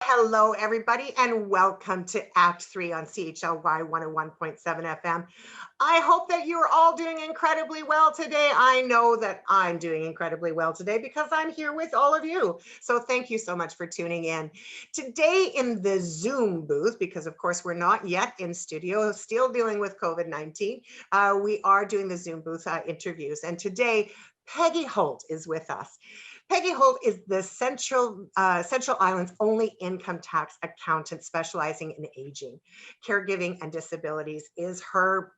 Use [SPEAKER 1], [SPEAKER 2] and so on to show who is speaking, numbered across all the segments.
[SPEAKER 1] Hello, everybody, and welcome to Act 3 on CHLY 101.7 FM. I hope that you're all doing incredibly well today. I know that I'm doing incredibly well today because I'm here with all of you. So thank you so much for tuning in. Today in the Zoom booth, because of course we're not yet in studio, still dealing with COVID-19, we are doing the Zoom booth interviews. And today, Peggy Hoult is with us. Peggy Hoult is the Central Island's only income tax accountant specializing in aging. Caregiving and disabilities is her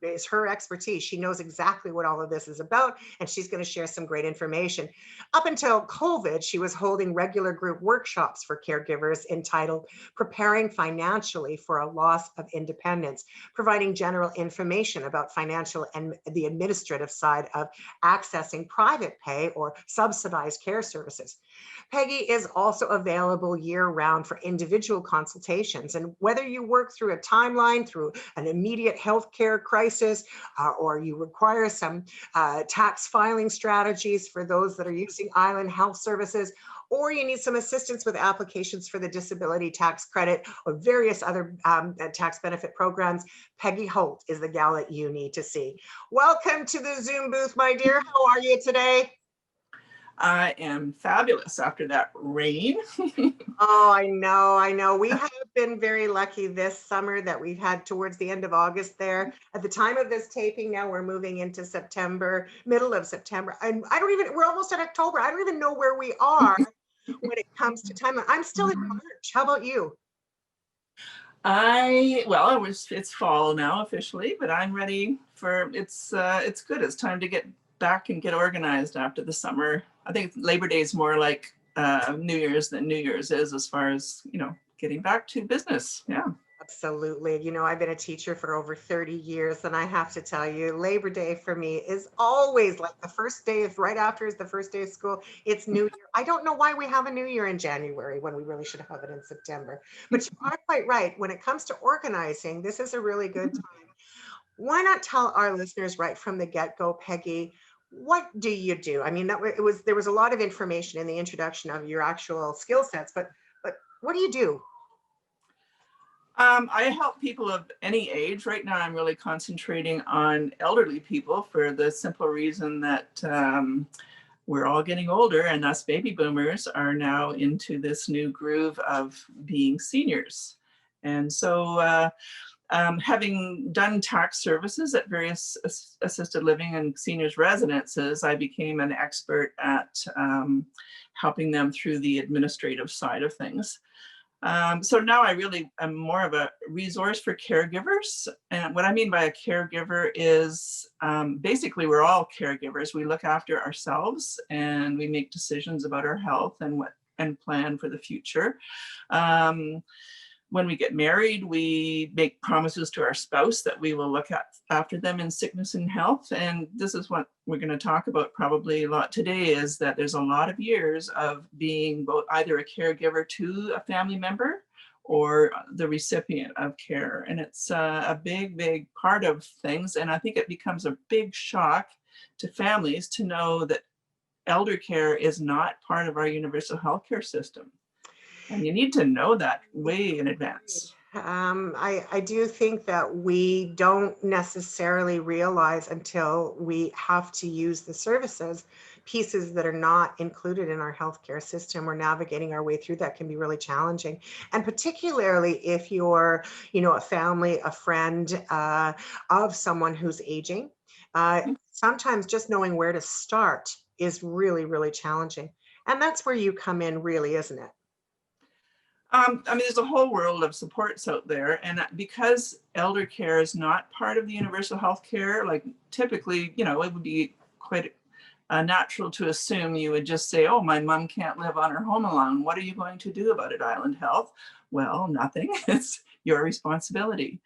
[SPEAKER 1] expertise. She knows exactly what all of this is about, and she's going to share some great information. Up until COVID, she was holding regular group workshops for caregivers entitled Preparing Financially for a Loss of Independence, providing general information about financial and the administrative side of accessing private pay or subsidized care services. Peggy is also available year-round for individual consultations. And whether you work through a timeline, through an immediate healthcare crisis, or you require some tax filing strategies for those that are using Island Health Services, or you need some assistance with applications for the disability tax credit or various other tax benefit programs, Peggy Hoult is the gal that you need to see. Welcome to the Zoom booth, my dear. How are you today?
[SPEAKER 2] I am fabulous after that rain.
[SPEAKER 1] Oh, I know. We have been very lucky this summer that we've had towards the end of August there. At the time of this taping, now we're moving into September, middle of September. And we're almost at October. I don't even know where we are when it comes to time. I'm still in March. How about you?
[SPEAKER 2] It's fall now officially, but I'm ready for it's good. It's time to get back and get organized after the summer. I think Labor Day is more like New Year's than New Year's is as far as, getting back to business. Yeah.
[SPEAKER 1] Absolutely. I've been a teacher for over 30 years, and I have to tell you, Labor Day for me is always like the first day is right after is the first day of school. It's New Year. I don't know why we have a New Year in January when we really should have it in September. But you are quite right. When it comes to organizing, this is a really good time. Why not tell our listeners right from the get-go, Peggy, what do you do? I mean, there was a lot of information in the introduction of your actual skill sets, but what do you do?
[SPEAKER 2] I help people of any age. Right now, I'm really concentrating on elderly people for the simple reason that we're all getting older, and us baby boomers are now into this new groove of being seniors. And so having done tax services at various assisted living and seniors residences, I became an expert at helping them through the administrative side of things. So now I really am more of a resource for caregivers. And what I mean by a caregiver is basically we're all caregivers. We look after ourselves and we make decisions about our health and plan for the future. When we get married, we make promises to our spouse that we will look after them in sickness and health. And this is what we're going to talk about probably a lot today, is that there's a lot of years of being both either a caregiver to a family member or the recipient of care. And it's a big, big part of things. And I think it becomes a big shock to families to know that elder care is not part of our universal healthcare system. And you need to know that way in advance.
[SPEAKER 1] I do think that we don't necessarily realize until we have to use the services, pieces that are not included in our healthcare system. We're navigating our way through that can be really challenging. And particularly if you're, a family, a friend of someone who's aging, sometimes just knowing where to start is really, really challenging. And that's where you come in, really, isn't it?
[SPEAKER 2] There's a whole world of supports out there, and because elder care is not part of the universal health care, like typically, it would be quite natural to assume you would just say, oh, my mom can't live on her home alone. What are you going to do about it, Island Health? Well, nothing. It's your responsibility.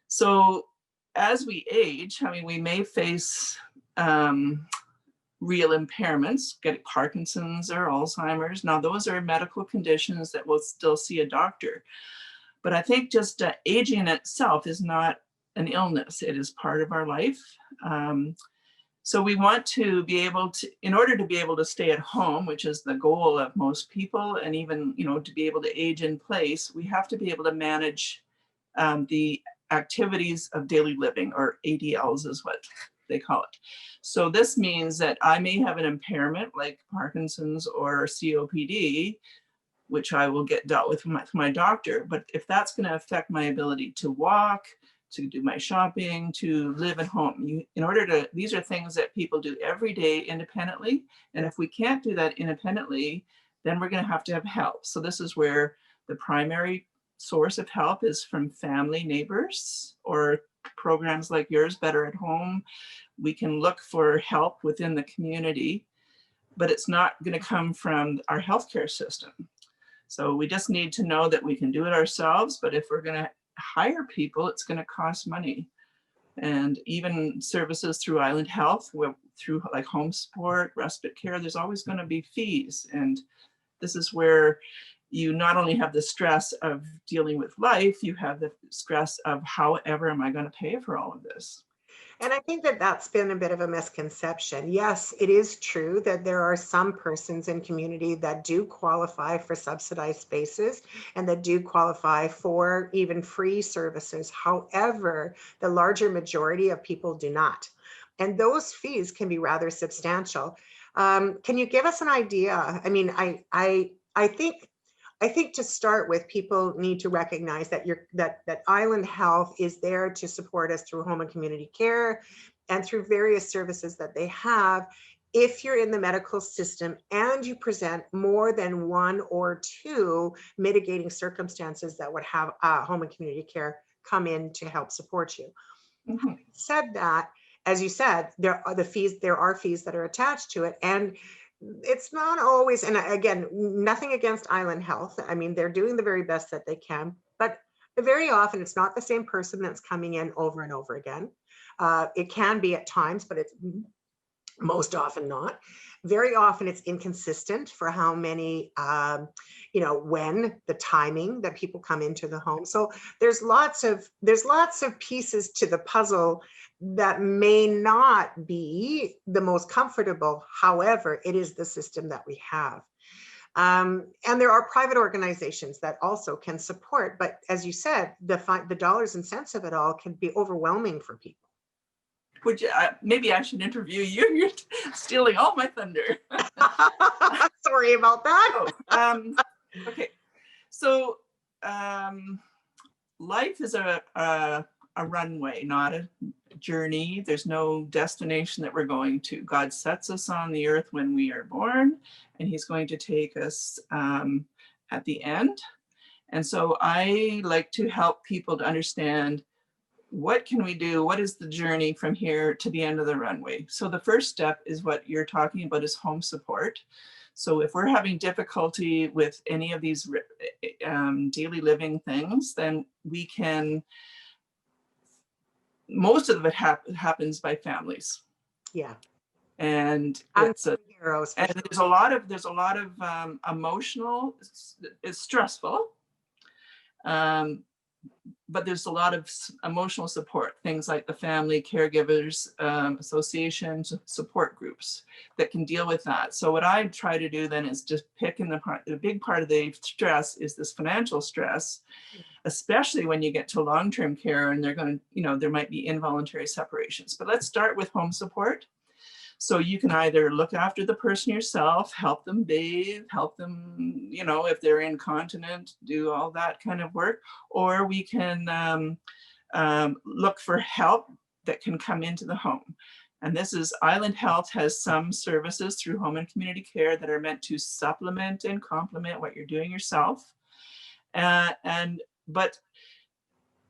[SPEAKER 2] So as we age, we may face real impairments, get Parkinson's or Alzheimer's. Now, those are medical conditions that will still see a doctor. But I think just aging in itself is not an illness. It is part of our life. So we want to be able to, in order to be able to stay at home, which is the goal of most people, and even, you know, to be able to age in place, we have to be able to manage the activities of daily living, or ADLs is what they call it. So this means that I may have an impairment like Parkinson's or COPD, which I will get dealt with my doctor. But if that's going to affect my ability to walk, to do my shopping, to live at home, these are things that people do every day independently. And if we can't do that independently, then we're going to have help. So this is where the primary source of help is from family, neighbors, or programs like yours, Better at Home. We can look for help within the community, but it's not going to come from our healthcare system. So we just need to know that we can do it ourselves, but if we're going to hire people, it's going to cost money. And even services through Island Health, through like home support, respite care, there's always going to be fees. And this is where you not only have the stress of dealing with life, you have the stress of however am I going to pay for all of this.
[SPEAKER 1] And I think that that's been a bit of a misconception. Yes, it is true that there are some persons in community that do qualify for subsidized spaces and that do qualify for even free services. However, the larger majority of people do not. And those fees can be rather substantial. Can you give us an idea? I mean, I think to start with, people need to recognize that that Island Health is there to support us through home and community care and through various services that they have. If you're in the medical system and you present more than one or two mitigating circumstances that would have home and community care come in to help support you.
[SPEAKER 2] Mm-hmm.
[SPEAKER 1] Said that, as you said, there are fees that are attached to it, and it's not always, and again, nothing against Island Health. I mean, they're doing the very best that they can, but very often it's not the same person that's coming in over and over again. It can be at times, but it's most often not. Very often it's inconsistent for how many, when the timing that people come into the home. So there's lots of pieces to the puzzle that may not be the most comfortable. However, it is the system that we have. And there are private organizations that also can support, but as you said, the dollars and cents of it all can be overwhelming for people.
[SPEAKER 2] Maybe I should interview you. You're stealing all my thunder.
[SPEAKER 1] Sorry about that.
[SPEAKER 2] Okay, so life is a runway, not a journey. There's no destination that we're going to. God sets us on the earth when we are born, and he's going to take us at the end. And so I like to help people to understand, what can we do? What is the journey from here to the end of the runway? So the first step is what you're talking about, is home support. So if we're having difficulty with any of these daily living things, then we can, most of it happens by families.
[SPEAKER 1] Yeah.
[SPEAKER 2] And it's
[SPEAKER 1] heroes.
[SPEAKER 2] And there's a lot of emotional, it's stressful. But there's a lot of emotional support, things like the family caregivers associations, support groups that can deal with that. So what I try to do then is just pick in the big part of the stress is this financial stress, especially when you get to long-term care and they're going to, there might be involuntary separations. But let's start with home support. So you can either look after the person yourself, help them bathe, help them, if they're incontinent, do all that kind of work, or we can look for help that can come into the home. And this is, Island Health has some services through home and community care that are meant to supplement and complement what you're doing yourself. But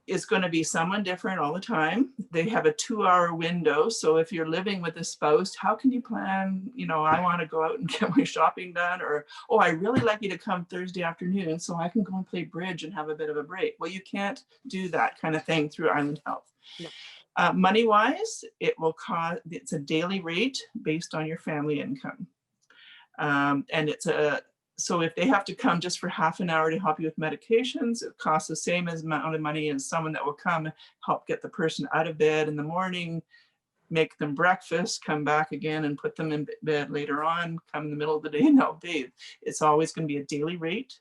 [SPEAKER 2] it's going to be someone different all the time. They have a 2-hour window. So if you're living with a spouse, how can you plan, I want to go out and get my shopping done, or, oh, I really like you to come Thursday afternoon so I can go and play bridge and have a bit of a break. Well, you can't do that kind of thing through Island Health. No. Money-wise, it's a daily rate based on your family income. And so if they have to come just for half an hour to help you with medications, it costs the same amount of money as someone that will come help get the person out of bed in the morning, make them breakfast, come back again and put them in bed later on, come in the middle of the day and they'll bathe. It's always going to be a daily rate.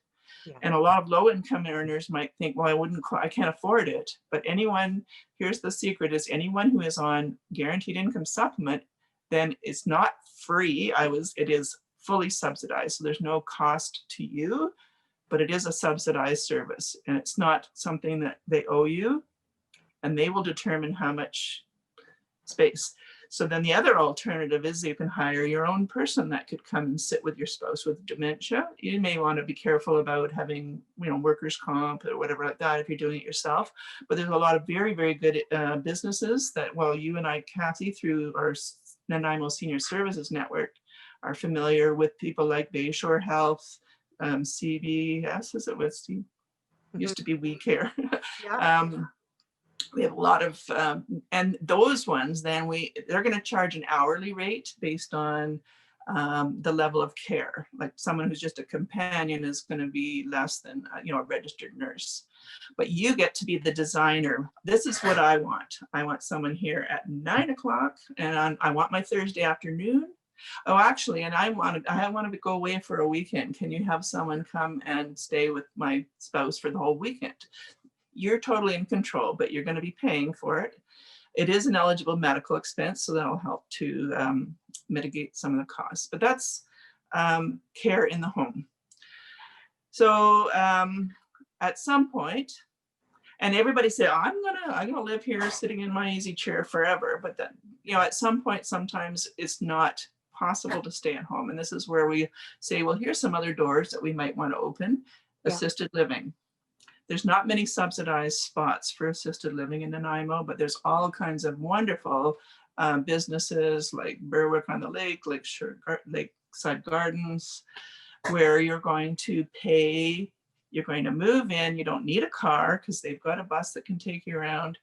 [SPEAKER 1] Yeah.
[SPEAKER 2] And a lot of low income earners might think, well, I can't afford it. But anyone, here's the secret, is anyone who is on guaranteed income supplement, then it's not free. It is fully subsidized. So there's no cost to you, but it is a subsidized service. And it's not something that they owe you, and they will determine how much space. So then the other alternative is you can hire your own person that could come and sit with your spouse with dementia. You may want to be careful about having, workers' comp or whatever like that if you're doing it yourself. But there's a lot of very, very good businesses that, well, you and I, Kathy, through our Nanaimo Senior Services Network, are familiar with people like Bayshore Health, CBS, is it with Steve? Used to be We Care.
[SPEAKER 1] Yeah.
[SPEAKER 2] We have a lot of, and those ones, then they're going to charge an hourly rate based on the level of care. Like someone who's just a companion is going to be less than, a registered nurse. But you get to be the designer. This is what I want. I want someone here at 9 o'clock, and I want my Thursday afternoon. Oh, actually, and I want to go away for a weekend. Can you have someone come and stay with my spouse for the whole weekend? You're totally in control, but you're going to be paying for it. It is an eligible medical expense, so that'll help to mitigate some of the costs. But that's care in the home. So at some point, and everybody say, I'm gonna live here sitting in my easy chair forever. But then, at some point, sometimes it's not possible to stay at home. And this is where we say, well, here's some other doors that we might want to open. Yeah. Assisted living. There's not many subsidized spots for assisted living in Nanaimo, but there's all kinds of wonderful businesses like Berwick on the Lake, Lakeside Gardens, where you're going to pay, you're going to move in, you don't need a car because they've got a bus that can take you around.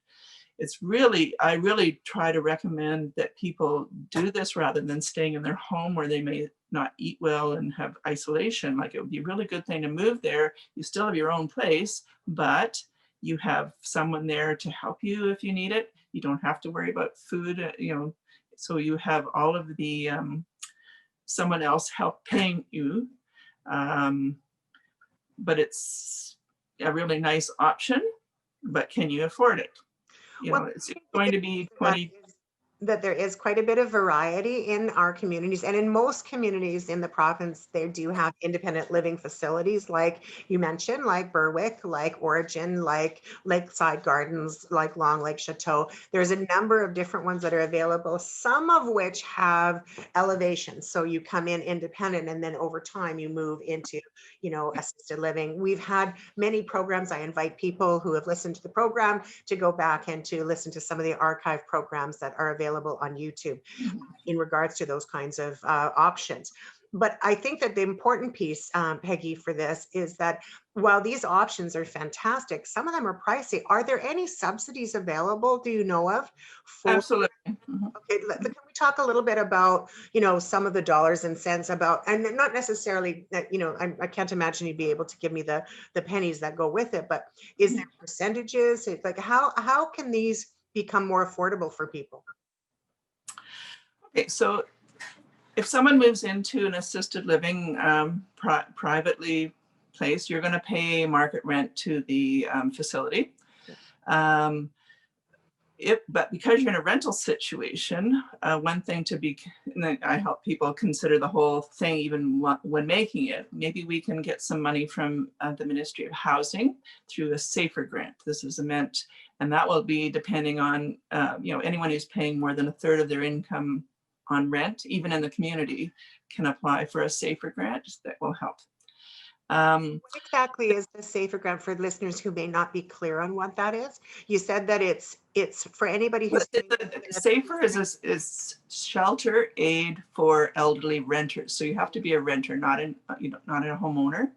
[SPEAKER 2] I really try to recommend that people do this rather than staying in their home where they may not eat well and have isolation. Like, it would be a really good thing to move there. You still have your own place, but you have someone there to help you if you need it. You don't have to worry about food, so you have all of the someone else help paying you. But it's a really nice option, but can you afford it? It's going to be 20.
[SPEAKER 1] That there is quite a bit of variety in our communities, and in most communities in the province, they do have independent living facilities, like you mentioned, like Berwick, like Origin, like Lakeside Gardens, like Long Lake Chateau. There's a number of different ones that are available, some of which have elevations. So you come in independent, and then over time you move into, assisted living. We've had many programs. I invite people who have listened to the program to go back and to listen to some of the archive programs that are available on YouTube in regards to those kinds of options. But I think that the important piece, Peggy, for this is that while these options are fantastic, some of them are pricey. Are there any subsidies available, do you know of?
[SPEAKER 2] Absolutely.
[SPEAKER 1] Okay, can we talk a little bit about, some of the dollars and cents about, and not necessarily that, I can't imagine you'd be able to give me the pennies that go with it, but is there percentages? Like, how can these become more affordable for people?
[SPEAKER 2] Okay, so if someone moves into an assisted living privately placed, you're going to pay market rent to the facility. But because you're in a rental situation, one thing and I help people consider the whole thing even when making it. Maybe we can get some money from the Ministry of Housing through a SAFER grant. This is meant, and that will be depending on anyone who's paying more than a third of their income on rent, even in the community, can apply for a SAFER grant that will help.
[SPEAKER 1] What exactly is the SAFER grant for listeners who may not be clear on what that is? You said that it's for anybody who's
[SPEAKER 2] SAFER is shelter aid for elderly renters. So you have to be a renter, not a homeowner.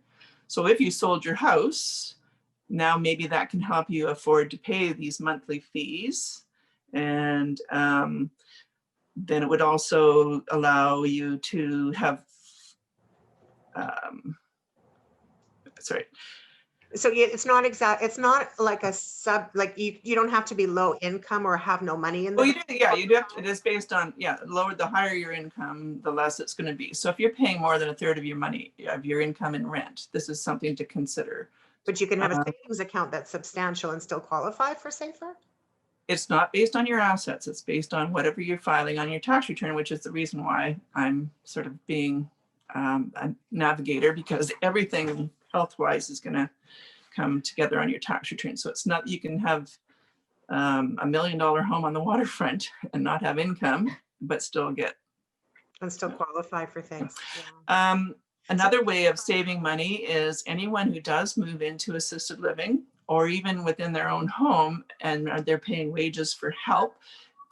[SPEAKER 2] So if you sold your house, now maybe that can help you afford to pay these monthly fees, and then it would also allow you to have
[SPEAKER 1] So it's not exact, it's not like a sub, like you don't have to be low income or have no money in
[SPEAKER 2] Well,
[SPEAKER 1] the
[SPEAKER 2] you do, yeah, you do have to, it is based on, yeah, lower, the higher your income, the less it's going to be. So if you're paying more than a third of your money, of your income in rent, this is something to consider.
[SPEAKER 1] but you can have a
[SPEAKER 2] Uh,
[SPEAKER 1] savings account that's substantial and still qualify for safer?
[SPEAKER 2] It's not based on your assets. It's based on whatever you're filing on your tax return, which is the reason why I'm sort of being a navigator, because everything health-wise is going to come together on your tax return. So it's not, you can have $1 million home on the waterfront and not have income, but still get.
[SPEAKER 1] And still qualify for things. Yeah.
[SPEAKER 2] Another way of saving money is anyone who does move into assisted living or even within their own home and they're paying wages for help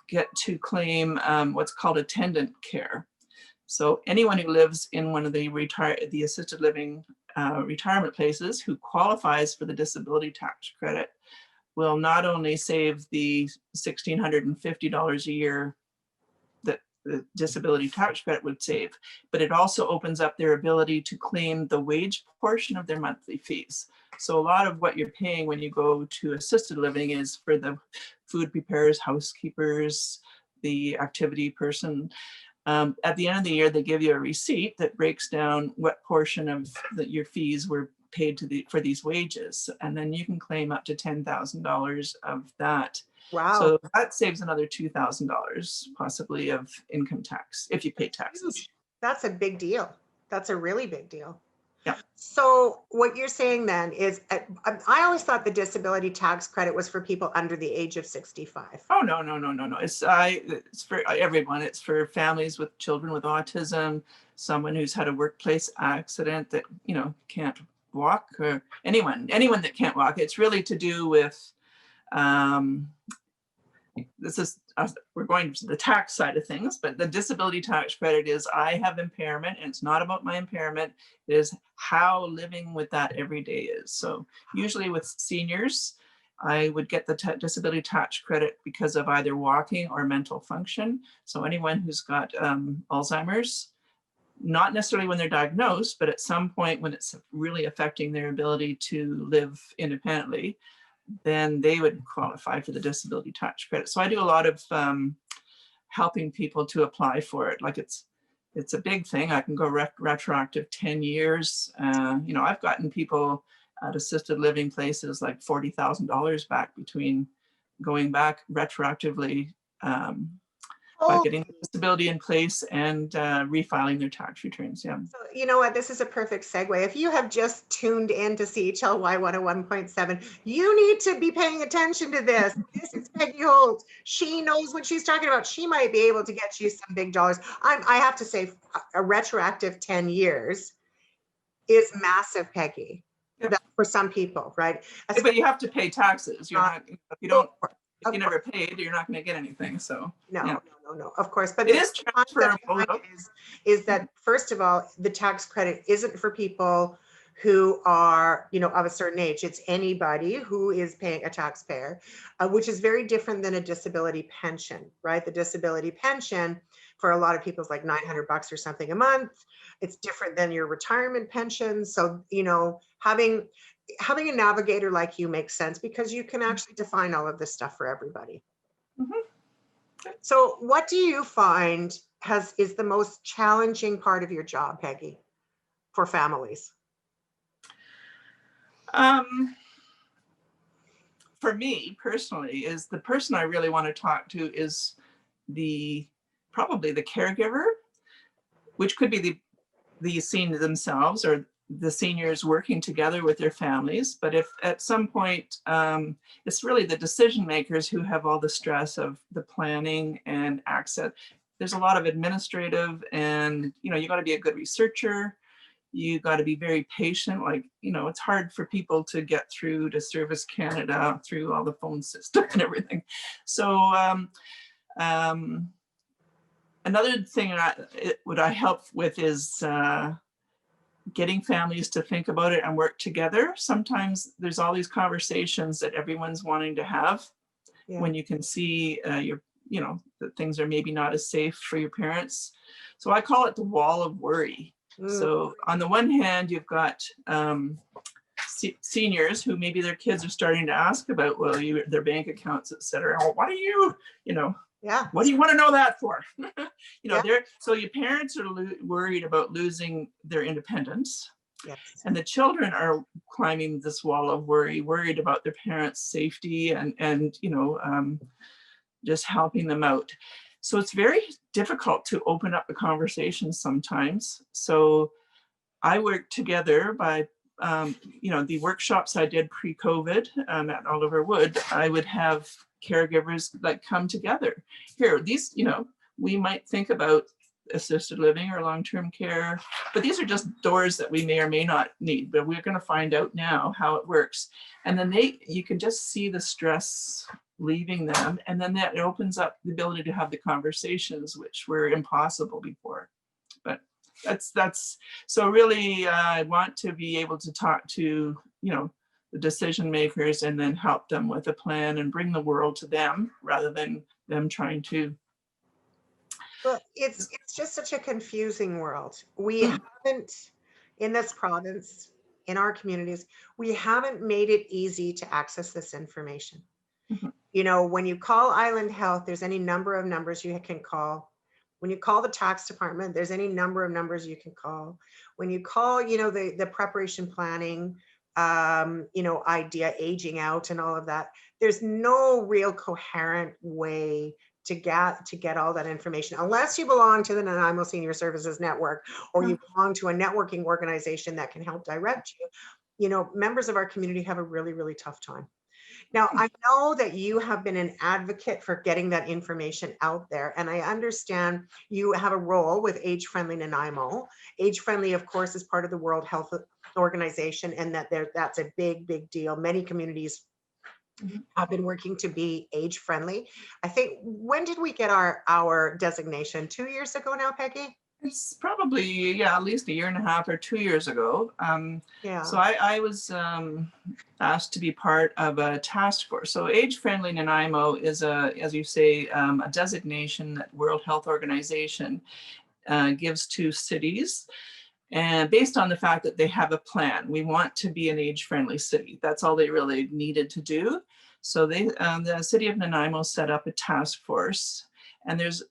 [SPEAKER 2] get to claim what's called attendant care. So anyone who lives in one of the assisted living retirement places who qualifies for the disability tax credit will not only save the $1,650 a year that the disability tax credit would save, but it also opens up their ability to claim the wage portion of their monthly fees. So a lot of what you're paying when you go to assisted living is for the food preparers, housekeepers, the activity person. At the end of the year, they give you a receipt that breaks down what portion of your fees were paid for these wages. And then you can claim up to $10,000 of that.
[SPEAKER 1] Wow.
[SPEAKER 2] So that saves another $2,000 possibly of income tax if you pay taxes.
[SPEAKER 1] That's a big deal. That's a really big deal.
[SPEAKER 2] Yeah.
[SPEAKER 1] So what you're saying then is, I always thought the disability tax credit was for people under the age of 65.
[SPEAKER 2] Oh, no. It's for everyone. It's for families with children with autism, someone who's had a workplace accident that, can't walk, or anyone that can't walk. It's really to do with, this is, we're going to the tax side of things, but the disability tax credit is I have impairment and it's not about my impairment. It is how living with that every day is. So usually with seniors, I would get the disability tax credit because of either walking or mental function. So anyone who's got Alzheimer's, not necessarily when they're diagnosed, but at some point when it's really affecting their ability to live independently, then they would qualify for the disability tax credit. So I do a lot of helping people to apply for it. Like it's a big thing. I can go retroactive 10 years. I've gotten people at assisted living places like $40,000 back between going back retroactively by getting the disability in place and refiling their tax returns. Yeah.
[SPEAKER 1] So you know what? This is a perfect segue. If you have just tuned in to CHLY 101.7, you need to be paying attention to this. This is Peggy Hoult. She knows what she's talking about. She might be able to get you some big dollars. I have to say, a retroactive 10 years is massive, Peggy.
[SPEAKER 2] Yep.
[SPEAKER 1] For some people, right?
[SPEAKER 2] Yeah, but you have to pay taxes. You're not, if you never paid, you're not going to get anything. So
[SPEAKER 1] no, of course. But
[SPEAKER 2] it is transferable.
[SPEAKER 1] Is that, first of all, the tax credit isn't for people who are, of a certain age. It's anybody who is paying a taxpayer, which is very different than a disability pension, right? The disability pension for a lot of people is like $900 or something a month. It's different than your retirement pension. So, having a navigator like you makes sense because you can actually define all of this stuff for everybody.
[SPEAKER 2] Mm-hmm.
[SPEAKER 1] So what do you find is the most challenging part of your job, Peggy, for families?
[SPEAKER 2] For me personally, is the person I really want to talk to is probably the caregiver, which could be the senior themselves or the seniors working together with their families. But if at some point, it's really the decision makers who have all the stress of the planning and access. There's a lot of administrative and, you got to be a good researcher. You got to be very patient. Like, it's hard for people to get through to Service Canada through all the phone system and everything. So another thing what I help with is getting families to think about it and work together. Sometimes there's all these conversations that everyone's wanting to have when you can see that things are maybe not as safe for your parents. So I call it the wall of worry. So on the one hand, you've got seniors who maybe their kids are starting to ask about, well, their bank accounts, et cetera. Oh, what do you know,
[SPEAKER 1] Yeah.
[SPEAKER 2] what do you want to know that for?
[SPEAKER 1] Yeah.
[SPEAKER 2] So your parents are worried about losing their independence.
[SPEAKER 1] Yes.
[SPEAKER 2] And the children are climbing this wall of worried about their parents' safety and just helping them out. So it's very difficult to open up the conversation sometimes. So I work together by, the workshops I did pre-COVID at Oliver Wood, I would have caregivers like come together. Here, these, we might think about assisted living or long-term care, but these are just doors that we may or may not need, but we're going to find out now how it works. And then you can just see the stress leaving them, and then that opens up the ability to have the conversations which were impossible before. But that's so really I want to be able to talk to the decision makers and then help them with a plan and bring the world to them rather than them trying to.
[SPEAKER 1] Well, it's just such a confusing world. We haven't, in this province, in our communities, we haven't made it easy to access this information. When you call Island Health, there's any number of numbers you can call. When you call the tax department, there's any number of numbers you can call. When you call, the preparation planning, idea, aging out and all of that, there's no real coherent way to get all that information, unless you belong to the Nanaimo Senior Services Network or you belong to a networking organization that can help direct you. Members of our community have a really, really tough time. Now, I know that you have been an advocate for getting that information out there, and I understand you have a role with Age Friendly Nanaimo. Age Friendly, of course, is part of the World Health Organization, and that's a big, big deal. Many communities have been working to be age friendly. I think, when did we get our designation? 2 years ago now, Peggy?
[SPEAKER 2] It's probably, at least a year and a half or 2 years ago. So I was asked to be part of a task force. So Age Friendly Nanaimo is as you say, a designation that World Health Organization gives to cities. And based on the fact that they have a plan, we want to be an age-friendly city. That's all they really needed to do. So the city of Nanaimo set up a task force, and there's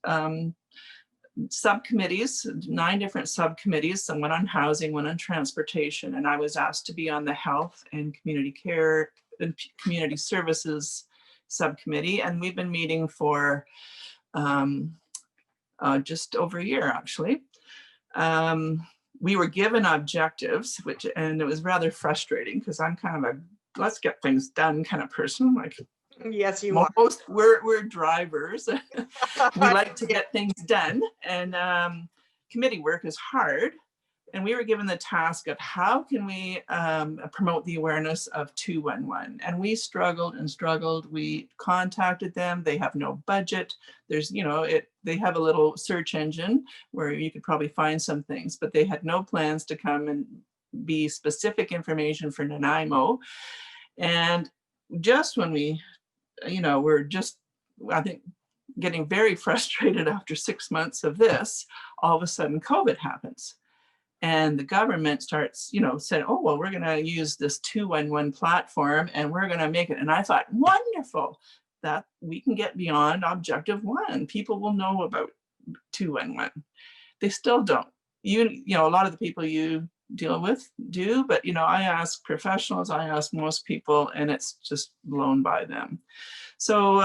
[SPEAKER 2] subcommittees, 9 different subcommittees, some one on housing, one on transportation, and I was asked to be on the health and community care and community services subcommittee, and we've been meeting for just over a year, actually. We were given objectives, and it was rather frustrating because I'm kind of a let's get things done kind of person. Like,
[SPEAKER 1] yes, you are.
[SPEAKER 2] We're drivers. We like to get things done, and committee work is hard. And we were given the task of how can we promote the awareness of 211. And we struggled and struggled. We contacted them. They have no budget. There's, they have a little search engine where you could probably find some things, but they had no plans to come and be specific information for Nanaimo. And just when we, we're just, I think, getting very frustrated after 6 months of this, all of a sudden COVID happens. And the government starts, said, oh, well, we're going to use this 211 platform and we're going to make it. And I thought, wonderful, that we can get beyond objective 1. People will know about 211. They still don't. A lot of the people you deal with do, but, I ask professionals, I ask most people, and it's just blown by them. So,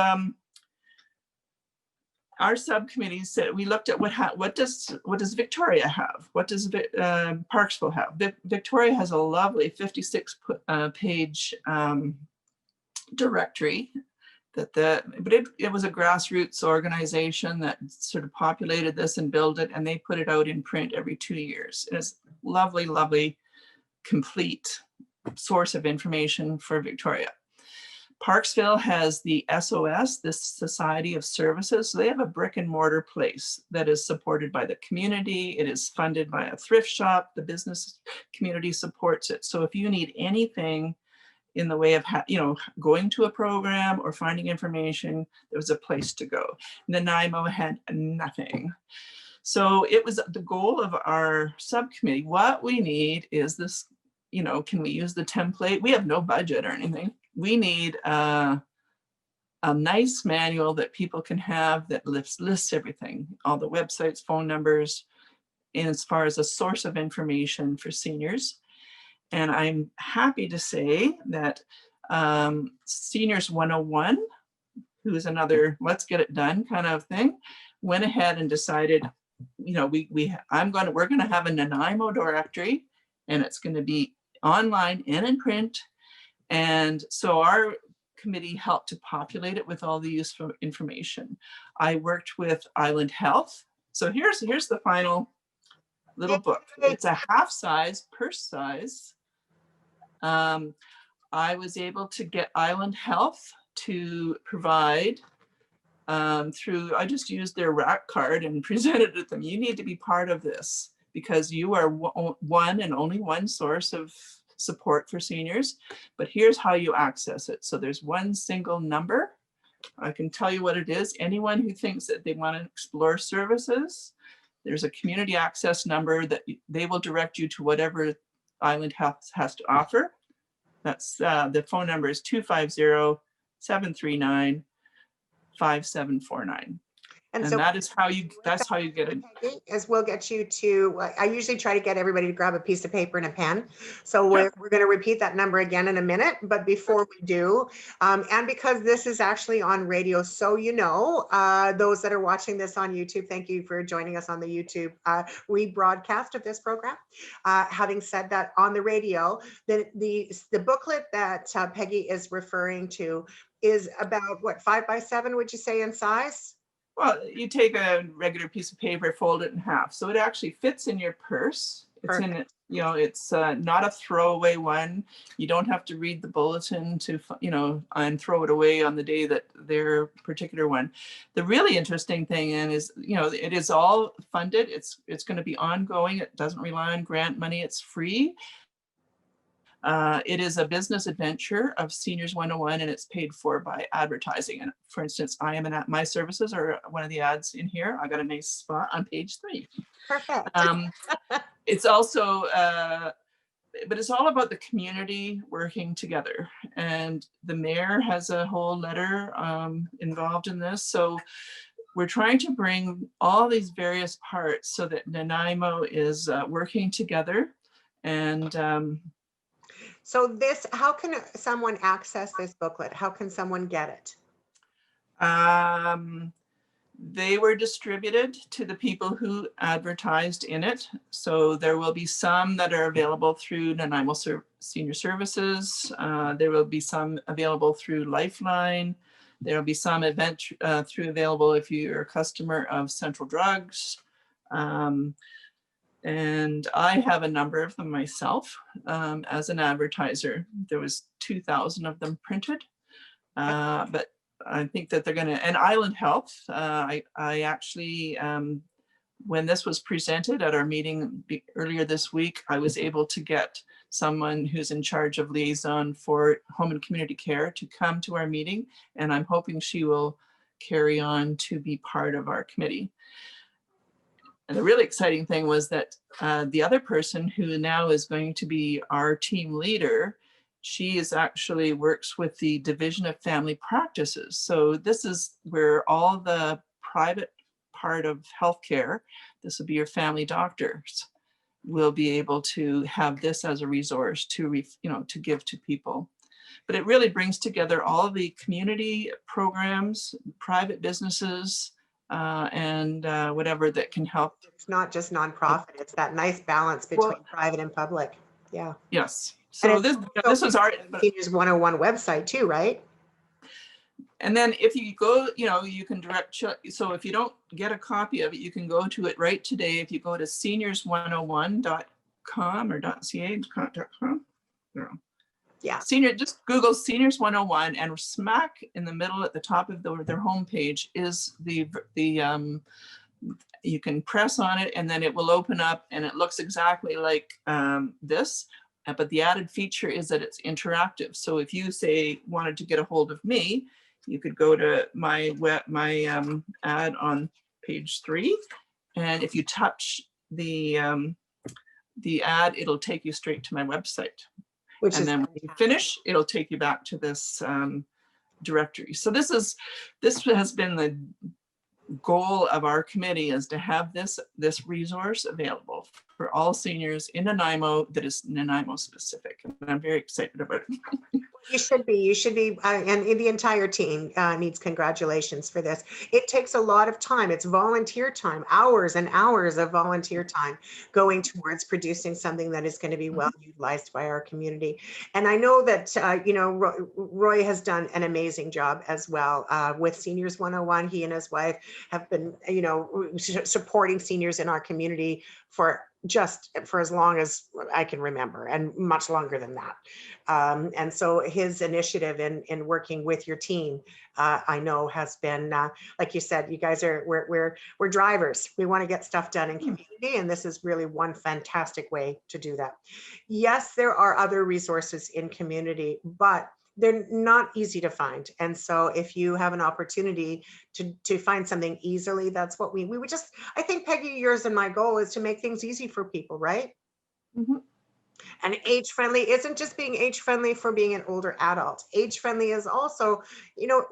[SPEAKER 2] our subcommittee said, we looked at what does Victoria have? What does Parksville have? Victoria has a lovely 56 page directory but it was a grassroots organization that sort of populated this and built it, and they put it out in print every 2 years. It's lovely, lovely, complete source of information for Victoria. Parksville has the SOS, this Society of Services. So they have a brick and mortar place that is supported by the community. It is funded by a thrift shop. The business community supports it. So if you need anything in the way of going to a program or finding information, there was a place to go. Nanaimo had nothing. So it was the goal of our subcommittee. What we need is this you know, can we use the template? We have no budget or anything. We need a nice manual that people can have that lists everything, all the websites, phone numbers, and as far as a source of information for seniors. And I'm happy to say that Seniors 101, who's another let's get it done kind of thing, went ahead and decided, you know, we're going to have a Nanaimo directory, and it's going to be online and in print. And so our committee helped to populate it with all the useful information. I worked with Island Health. So here's the final little book. It's a half size, purse size. I was able to get Island Health to provide I just used their rack card and presented it to them. You need to be part of this because you are one and only one source of support for seniors, but here's how you access it. So there's one single number. I can tell you what it is. Anyone who thinks that they want to explore services, there's a community access number that they will direct you to whatever Island Health has to offer. That's the phone number is 250-739-5749. And
[SPEAKER 1] so
[SPEAKER 2] that's how you get it.
[SPEAKER 1] As we'll get you to, I usually try to get everybody to grab a piece of paper and a pen. So we're going to repeat that number again in a minute. But before we do, and because this is actually on radio, so you know, those that are watching this on YouTube, thank you for joining us on the YouTube rebroadcast of this program. Having said that, on the radio, the booklet that Peggy is referring to is about what, 5 by 7, would you say, in size?
[SPEAKER 2] Well, you take a regular piece of paper, fold it in half. So it actually fits in your purse. It's in it, you know, it's not a throwaway one. You don't have to read the bulletin to, you know, and throw it away on the day that their particular one. The really interesting thing is, you know, it is all funded. It's going to be ongoing. It doesn't rely on grant money. It's free. It is a business adventure of Seniors 101, and it's paid for by advertising. And for instance, my services are one of the ads in here. I got a nice spot on page 3.
[SPEAKER 1] Perfect.
[SPEAKER 2] It's also, but it's all about the community working together. And the mayor has a whole letter involved in this. So we're trying to bring all these various parts so that Nanaimo is working together. And
[SPEAKER 1] so this, how can someone access this booklet? How can someone get it?
[SPEAKER 2] They were distributed to the people who advertised in it. So there will be some that are available through Nanaimo Senior Services. There will be some available through Lifeline. There will be some available if you're a customer of Central Drugs. And I have a number of them myself as an advertiser. There was 2,000 of them printed, but I think that they're going to, and Island Health, I actually, when this was presented at our meeting earlier this week, I was able to get someone who's in charge of liaison for home and community care to come to our meeting, and I'm hoping she will carry on to be part of our committee. And the really exciting thing was that the other person who now is going to be our team leader, she is actually works with the Division of Family Practices. So this is where all the private part of healthcare, this will be your family doctors, will be able to have this as a resource to, to give to people. But it really brings together all of the community programs, private businesses, and whatever that can help.
[SPEAKER 1] It's not just nonprofit, it's that nice balance between private and public. Yeah.
[SPEAKER 2] Yes. So this is our
[SPEAKER 1] Seniors 101 website too, right?
[SPEAKER 2] And then if you go, you can direct, so if you don't get a copy of it, you can go to it right today. If you go to seniors101.com or .ca.com.
[SPEAKER 1] Yeah.
[SPEAKER 2] Just Google Seniors 101, and smack in the middle at the top of their homepage is the you can press on it and then it will open up and it looks exactly like this. But the added feature is that it's interactive. So if you wanted to get a hold of me, you could go to my ad on page 3. And if you touch the the ad, it'll take you straight to my website.
[SPEAKER 1] Which
[SPEAKER 2] And
[SPEAKER 1] is
[SPEAKER 2] then when you finish, it'll take you back to this directory. So this has been the goal of our committee, is to have this resource available for all seniors in Nanaimo that is Nanaimo specific. And I'm very excited about it.
[SPEAKER 1] You should be, and the entire team needs congratulations for this. It takes a lot of time. It's volunteer time, hours and hours of volunteer time going towards producing something that is going to be well utilized by our community. And I know that, Roy has done an amazing job as well with Seniors 101. He and his wife have been, supporting seniors in our community for as long as I can remember, and much longer than that. And so his initiative in working with your team, I know has been, like you said, you guys we're drivers. We want to get stuff done in community, and this is really one fantastic way to do that. Yes, there are other resources in community, but they're not easy to find. And so if you have an opportunity to find something easily, that's what we would just, I think, Peggy, yours and my goal is to make things easy for people, right?
[SPEAKER 2] Mm-hmm.
[SPEAKER 1] And age friendly isn't just being age friendly for being an older adult. Age friendly is also,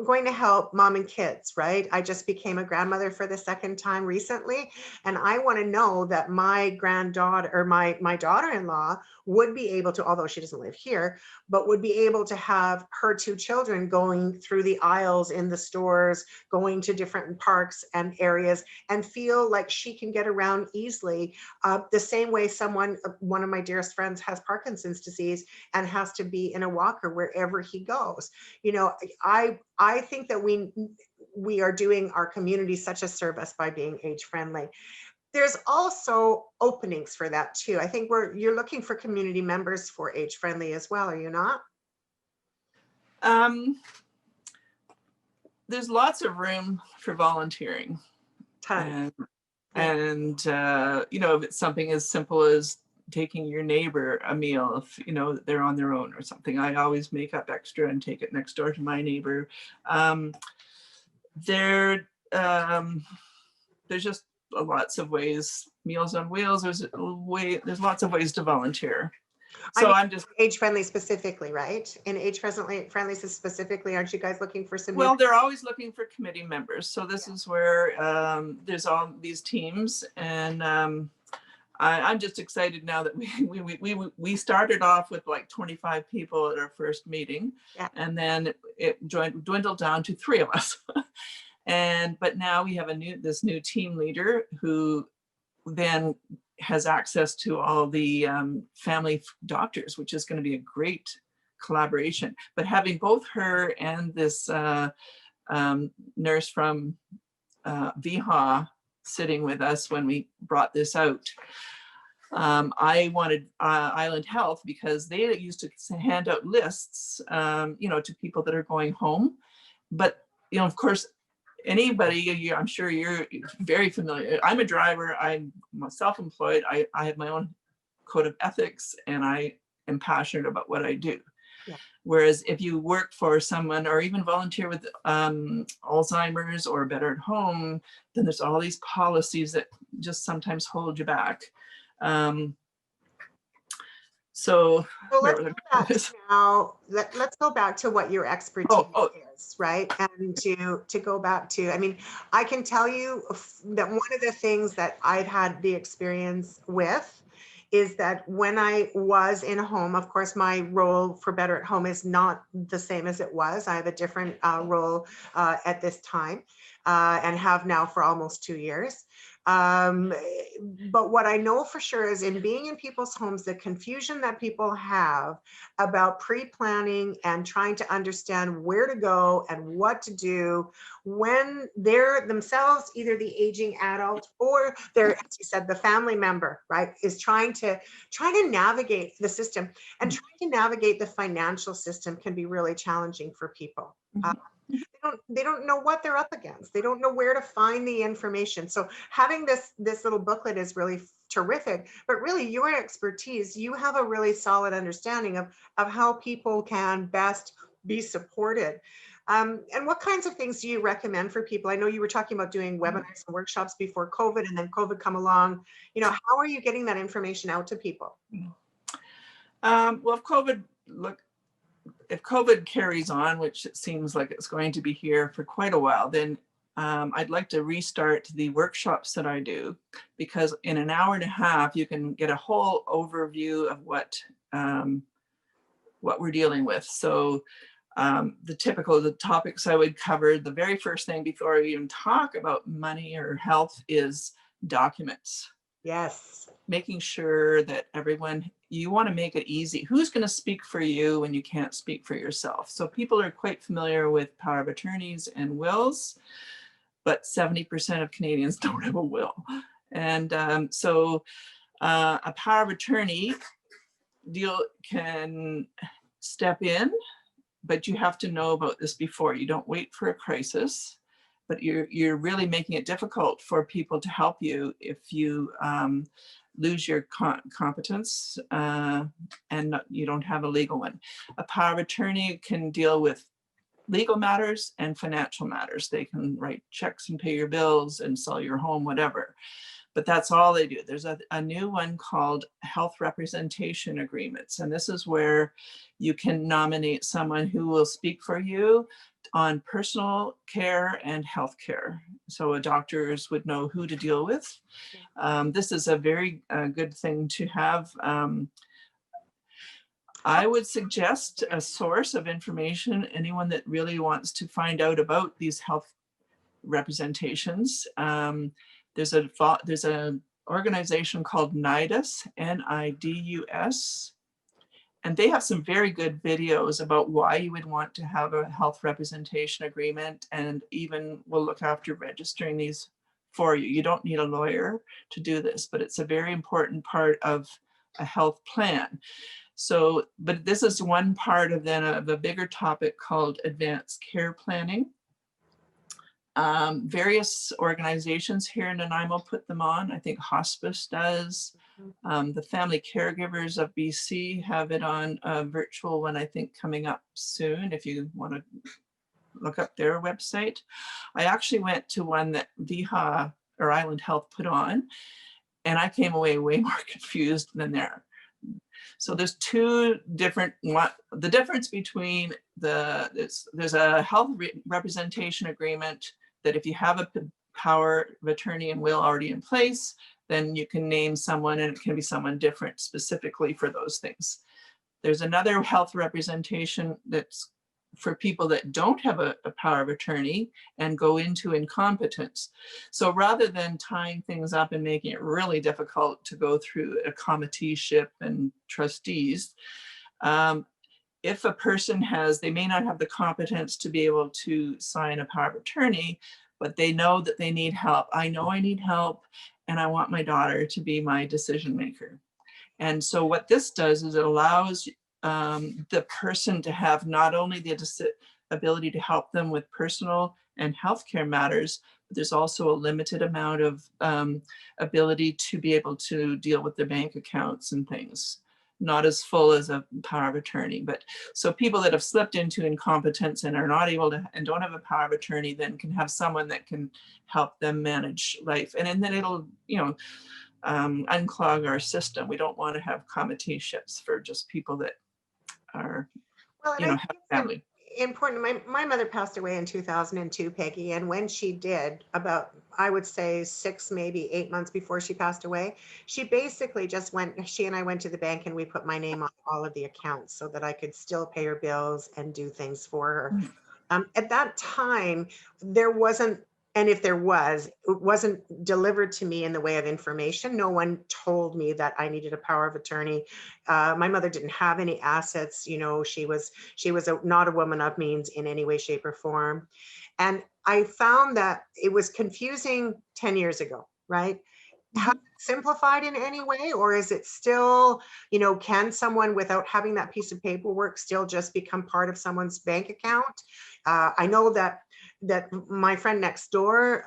[SPEAKER 1] going to help mom and kids, right? I just became a grandmother for the second time recently. And I want to know that my granddaughter, or my daughter-in-law, would be able to, although she doesn't live here, but would be able to have her two children going through the aisles in the stores, going to different parks and areas, and feel like she can get around easily, the same way one of my dearest friends has Parkinson's disease and has to be in a walker wherever he goes. I think that we are doing our community such a service by being age friendly. There's also openings for that too. I think you're looking for community members for age friendly as well, are you not?
[SPEAKER 2] There's lots of room for volunteering.
[SPEAKER 1] Tons.
[SPEAKER 2] And if it's something as simple as taking your neighbor a meal, if they're on their own or something, I always make up extra and take it next door to my neighbor. There's just lots of ways. Meals on Wheels, there's lots of ways to volunteer. So I'm just
[SPEAKER 1] age friendly specifically, right? And age friendly specifically, aren't you guys looking for some?
[SPEAKER 2] Well, they're always looking for committee members. So this is where there's all these teams, and I'm just excited now that we started off with like 25 people at our first meeting, and then it dwindled down to 3 of us. But now we have this new team leader who then has access to all the family doctors, which is going to be a great collaboration. But having both her and this nurse from VHA sitting with us when we brought this out, I wanted Island Health, because they used to hand out lists, to people that are going home. But, of course, anybody, I'm sure you're very familiar. I'm a driver. I'm self-employed. I have my own code of ethics, and I am passionate about what I do. Yeah. Whereas if you work for someone or even volunteer with Alzheimer's or Better at Home, then there's all these policies that just sometimes hold you back. So let's go back
[SPEAKER 1] now. Let's go back to what your expertise is, right? And to go back to, I mean, I can tell you that one of the things that I've had the experience with is that when I was in a home, of course, my role for Better at Home is not the same as it was. I have a different role at this time and have now for almost 2 years. But what I know for sure is in being in people's homes, the confusion that people have about pre-planning and trying to understand where to go and what to do when they're themselves either the aging adult or they're, as you said, the family member, right, is trying to navigate the system, and trying to navigate the financial system can be really challenging for people. They don't know what they're up against. They don't know where to find the information. So having this little booklet is really terrific, but really your expertise, you have a really solid understanding of how people can best be supported. And what kinds of things do you recommend for people? I know you were talking about doing webinars and workshops before COVID, and then COVID come along. You know, how are you getting that information out to people?
[SPEAKER 2] Well, if COVID carries on, which it seems like it's going to be here for quite a while, then I'd like to restart the workshops that I do, because in an hour and a half, you can get a whole overview of what we're dealing with. So the topics I would cover, the very first thing before I even talk about money or health is documents.
[SPEAKER 1] Yes.
[SPEAKER 2] Making sure that you want to make it easy. Who's going to speak for you when you can't speak for yourself? So people are quite familiar with power of attorneys and wills, but 70% of Canadians don't have a will. And so a power of attorney can step in, but you have to know about this before. You don't wait for a crisis, but you're really making it difficult for people to help you if you lose your competence and you don't have a legal one. A power of attorney can deal with legal matters and financial matters. They can write checks and pay your bills and sell your home, whatever. But that's all they do. There's a new one called health representation agreements. And this is where you can nominate someone who will speak for you on personal care and health care. So doctors would know who to deal with. This is a very good thing to have. I would suggest a source of information, anyone that really wants to find out about these health representations. There's an organization called NIDUS, N-I-D-U-S, and they have some very good videos about why you would want to have a health representation agreement, and even will look after registering these for you. You don't need a lawyer to do this, but it's a very important part of a health plan. So, but this is one part of a bigger topic called advanced care planning. Various organizations here in Nanaimo put them on. I think hospice does. The family caregivers of BC have it on a virtual one, I think, coming up soon, if you want to look up their website. I actually went to one that VIHA or Island Health put on, and I came away way more confused than there. So there's two different, the difference between there's a health representation agreement that if you have a power of attorney and will already in place, then you can name someone, and it can be someone different specifically for those things. There's another health representation that's for people that don't have a power of attorney and go into incompetence. So rather than tying things up and making it really difficult to go through a committeeship and trustees, if a person they may not have the competence to be able to sign a power of attorney, but they know that they need help. I know I need help, and I want my daughter to be my decision maker. And so what this does is it allows the person to have not only the ability to help them with personal and healthcare matters, but there's also a limited amount of ability to be able to deal with their bank accounts and things. Not as full as a power of attorney, but so people that have slipped into incompetence and are not able to and don't have a power of attorney then can have someone that can help them manage life, and then it'll unclog our system. We don't want to have committeeships for just people that are have family.
[SPEAKER 1] Important. My mother passed away in 2002, Peggy, and when she did, about, I would say 6, maybe 8 months before she passed away, she basically just she and I went to the bank and we put my name on all of the accounts so that I could still pay her bills and do things for her. At that time, there wasn't, and if there was, it wasn't delivered to me in the way of information. No one told me that I needed a power of attorney. My mother didn't have any assets. You know, she was not a woman of means in any way, shape, or form. And I found that it was confusing 10 years ago, right? Has it simplified in any way, or is it still, can someone without having that piece of paperwork still just become part of someone's bank account? I know that my friend next door,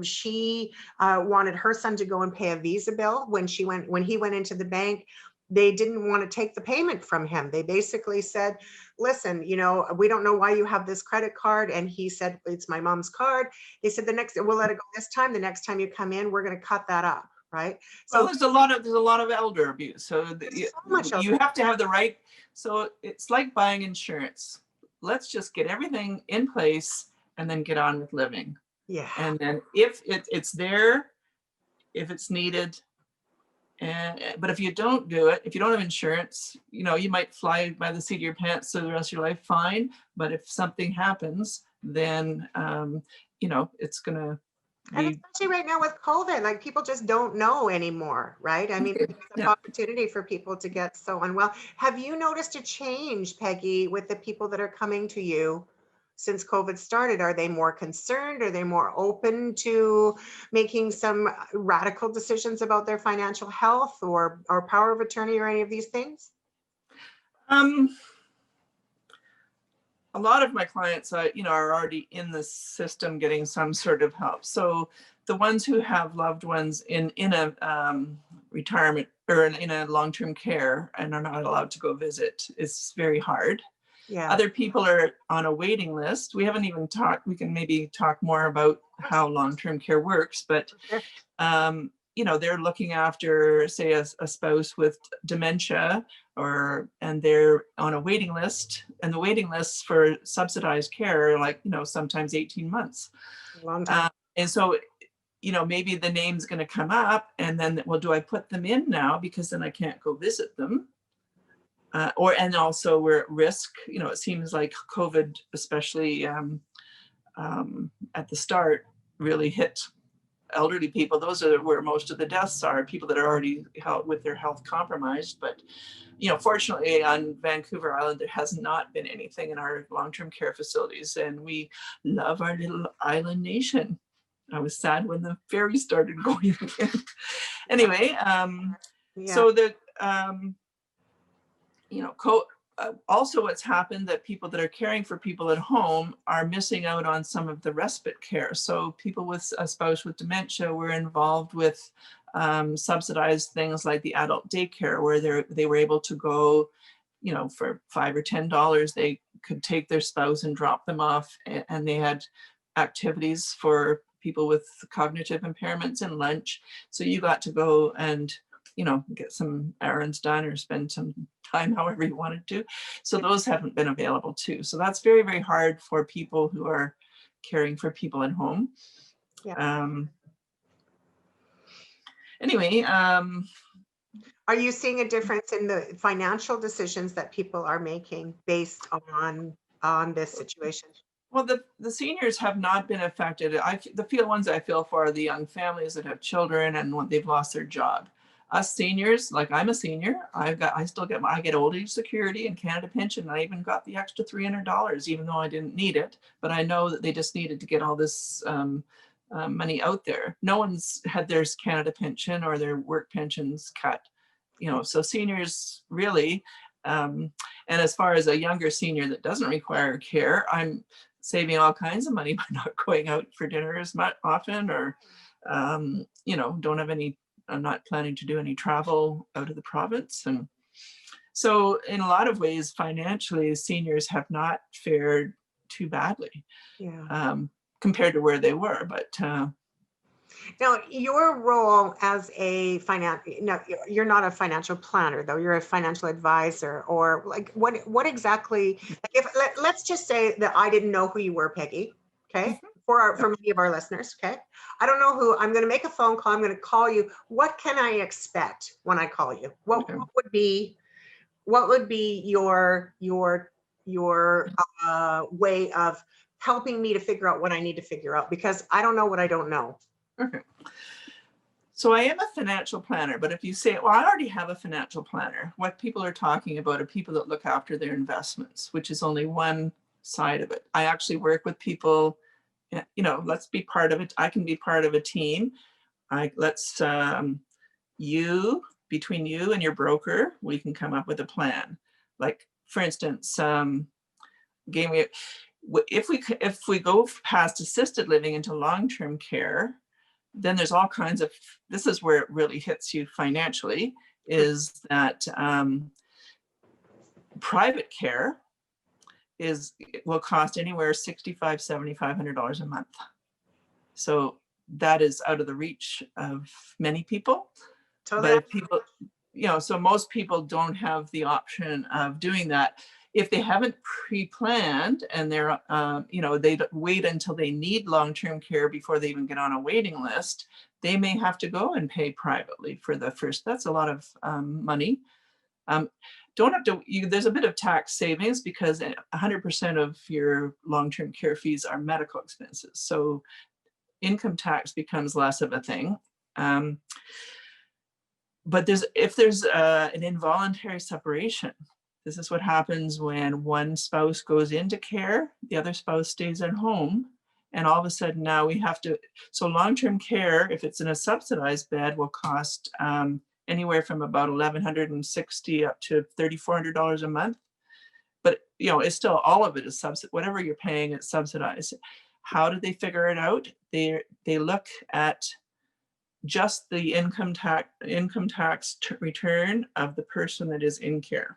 [SPEAKER 1] she wanted her son to go and pay a Visa bill when he went into the bank. they didn't want to take the payment from him. They basically said, listen, you know, we don't know why you have this credit card. And he said, it's my mom's card. They said, we'll let it go this time. The next time you come in, we're going to cut that up. Right.
[SPEAKER 2] Well,
[SPEAKER 1] So
[SPEAKER 2] there's a lot of elder abuse. So
[SPEAKER 1] so much.
[SPEAKER 2] you have to have the right. So it's like buying insurance. Let's just get everything in place and then get on with living.
[SPEAKER 1] Yeah.
[SPEAKER 2] And then if it's there, if it's needed, but if you don't do it, if you don't have insurance, you know, you might fly by the seat of your pants for the rest of your life, fine. But if something happens, then, you know, it's going to
[SPEAKER 1] And
[SPEAKER 2] be.
[SPEAKER 1] especially right now with COVID, like people just don't know anymore, right? I mean, it's an
[SPEAKER 2] Yeah.
[SPEAKER 1] opportunity for people to get so unwell. Have you noticed a change, Peggy, with the people that are coming to you since COVID started? Are they more concerned? Are they more open to making some radical decisions about their financial health or power of attorney or any of these things?
[SPEAKER 2] A lot of my clients, you know, are already in the system getting some sort of help. So the ones who have loved ones in a retirement or in a long-term care and are not allowed to go visit, it's very hard.
[SPEAKER 1] Yeah.
[SPEAKER 2] Other people are on a waiting list. We haven't even talked. We can maybe talk more about how long-term care works, but you know, they're looking after, say, a spouse with dementia, and they're on a waiting list, and the waiting lists for subsidized care are like, you know, sometimes 18 months.
[SPEAKER 1] Long time.
[SPEAKER 2] And so, you know, maybe the name's going to come up, and then, well, do I put them in now because then I can't go visit them? And also we're at risk. You know, it seems like COVID, especially at the start, really hit elderly people. Those are where most of the deaths are, people that are already with their health compromised. But, you know, fortunately on Vancouver Island, there has not been anything in our long-term care facilities, and we love our little island nation. I was sad when the ferry started going in. Anyway, so the, you know, also what's happened that people that are caring for people at home are missing out on some of the respite care. So people with a spouse with dementia were involved with subsidized things like the adult daycare, where they were able to go, you know, for $5 or $10, they could take their spouse and drop them off, and they had activities for people with cognitive impairments and lunch. So you got to go and, you know, get some errands done or spend some time however you wanted to. So those haven't been available too. So that's very, very hard for people who are caring for people at home.
[SPEAKER 1] Yeah.
[SPEAKER 2] Anyway.
[SPEAKER 1] Are you seeing a difference in the financial decisions that people are making based on this situation?
[SPEAKER 2] Well, the seniors have not been affected. The ones I feel for are the young families that have children and when they've lost their job. Us seniors, like I'm a senior, I get old age security and Canada pension. And I even got the extra $300, even though I didn't need it. But I know that they just needed to get all this money out there. No one's had their Canada pension or their work pensions cut, you know. So seniors really, and as far as a younger senior that doesn't require care, I'm saving all kinds of money by not going out for dinner as much often, or you know, I'm not planning to do any travel out of the province. And so in a lot of ways, financially, seniors have not fared too badly, compared to where they were. But
[SPEAKER 1] now, your role as a you're not a financial planner, though. You're a financial advisor, or like what exactly? Like let's just say that I didn't know who you were, Peggy. Okay, for many of our listeners. Okay, I don't know who. I'm going to make a phone call. I'm going to call you. What can I expect when I call you? What would be your way of helping me to figure out what I need to figure out, because I don't know what I don't know.
[SPEAKER 2] Okay. So I am a financial planner, but if you say, well, I already have a financial planner, what people are talking about are people that look after their investments, which is only one side of it. I actually work with people, you know, let's be part of it. I can be part of a team. Between you and your broker, we can come up with a plan. Like, for instance, if we go past assisted living into long-term care, then there's all kinds of, this is where it really hits you financially. is that private care will cost anywhere $6,500, $7,500 a month. So that is out of the reach of many people.
[SPEAKER 1] Totally.
[SPEAKER 2] But if people, so most people don't have the option of doing that. If they haven't pre-planned and they're, they wait until they need long-term care before they even get on a waiting list, they may have to go and pay privately for the first. That's a lot of money. Don't have to, there's a bit of tax savings because 100% of your long-term care fees are medical expenses. So income tax becomes less of a thing. But if there's an involuntary separation, this is what happens when one spouse goes into care, the other spouse stays at home, and all of a sudden now we have to, so long-term care, if it's in a subsidized bed, will cost anywhere from about $1,160 up to $3,400 a month. But it's still, all of it is subsidized. Whatever you're paying, it's subsidized. How do they figure it out? They look at just the income tax return of the person that is in care.